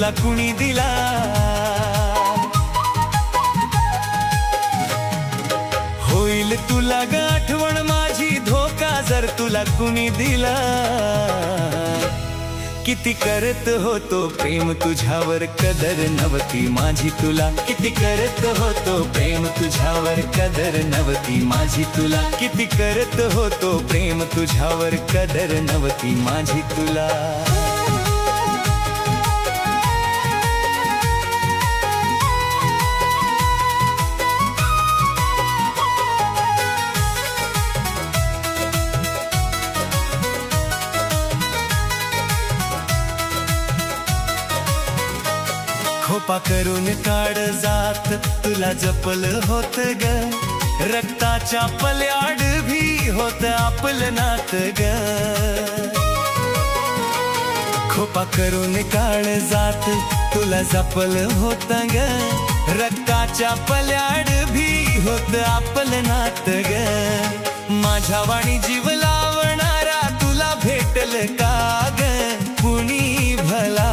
तुला कुणी दिला. होईल तुला ग आठवण माझी, धोका जर तुला कुणी दिला. किती करत होतो प्रेम तुझ्यावर, कदर नव्हती माझी तुला. किती करत होतो प्रेम तुझ्यावर, कदर नव्हती माझी तुला. किती करत होतो प्रेम तुझ्यावर, कदर नव्हती माझी तुला. खोपा करून काढ जात तुला जपल होत ग, रक्ताच्या पल्याड भी होत आपलं नात ग. खोपा करून काढ जात तुला जपल होत ग, रक्ताच्या पल्याड भी होत आपलं नात ग. माझ्या वाणी जीव लावणारा तुला भेटल का ग कुणी भला.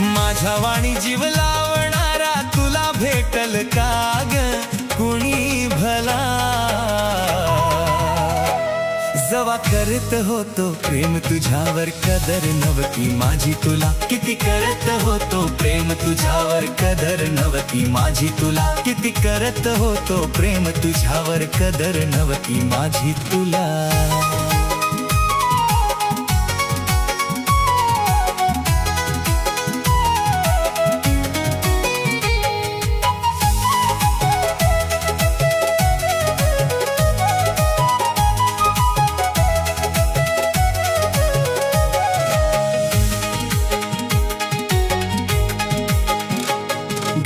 माझ्या वाणी जीव लावणारा तुला भेटल का ग कुणी भला. जवा करत होतो प्रेम तुझ्यावर, कदर नव्हती माझी तुला. किती करत होतो प्रेम तुझ्यावर, कदर नव्हती माझी तुला. किती करत होतो प्रेम तुझ्यावर, कदर नव्हती माझी तुला.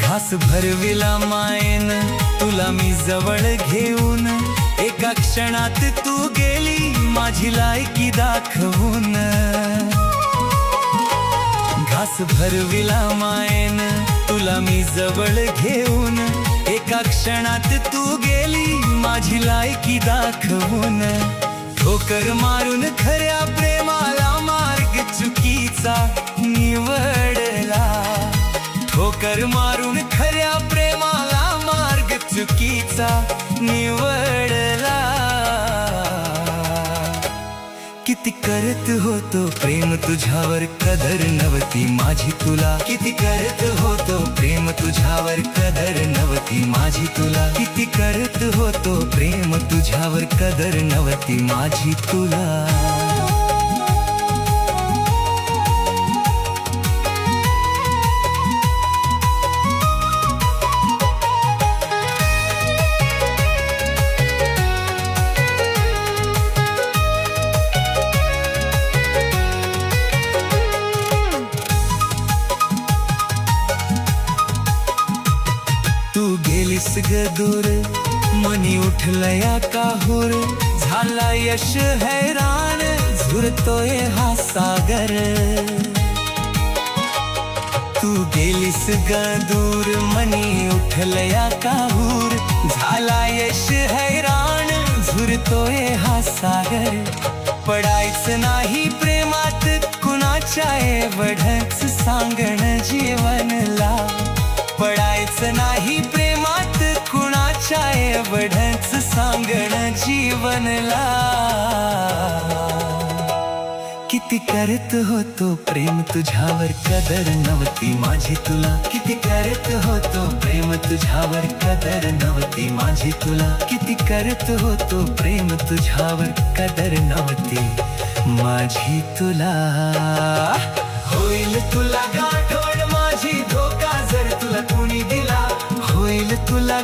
घास भरविला मायेन तुला मी जवळ घेऊन, एका क्षणात तू गेली माझी लायकी दाखवून. घास भरविला मायेन तुला मी जवळ घेऊन, एका क्षणात तू गेली माझी लायकी दाखवून. ठोकर मारून खऱ्या प्रेमाला मार्ग चुकीचा निवडला. ठोकर मारून खऱ्या प्रेमाला मार्ग चुकीचा निवडला. किती करत होतो प्रेम तुझ्यावर, कदर नव्हती माझी तुला. किती करत होतो प्रेम तुझ्यावर, कदर नव्हती माझी तुला. किती करत होतो प्रेम तुझ्यावर, कदर नव्हती माझी तुला. तू गेलीस ग दूर, मनी उठलया काहूर. झाला यश हैराण, झुरतोय हा सागर. तू गेलीस ग दूर, मनी उठलया काहूर. झाला यश हैराण, झुरतोय हा सागर. पडायचं नाही प्रेमात कुणाच्या एवढंच सांगण जीवनला. पडायचं नाही प्रेमात कुणाच्या एवढंच सांगण जीवनला. किती करत होतो प्रेम तुझ्यावर, कदर नव्हती माझी तुला. किती करत होतो प्रेम तुझ्यावर, कदर नव्हती माझी तुला. किती करत होतो प्रेम तुझ्यावर, कदर नव्हती माझी तुला. होईल तुला गाठवण माझी, धोका जर तुला कुणी दिला. होईल तुला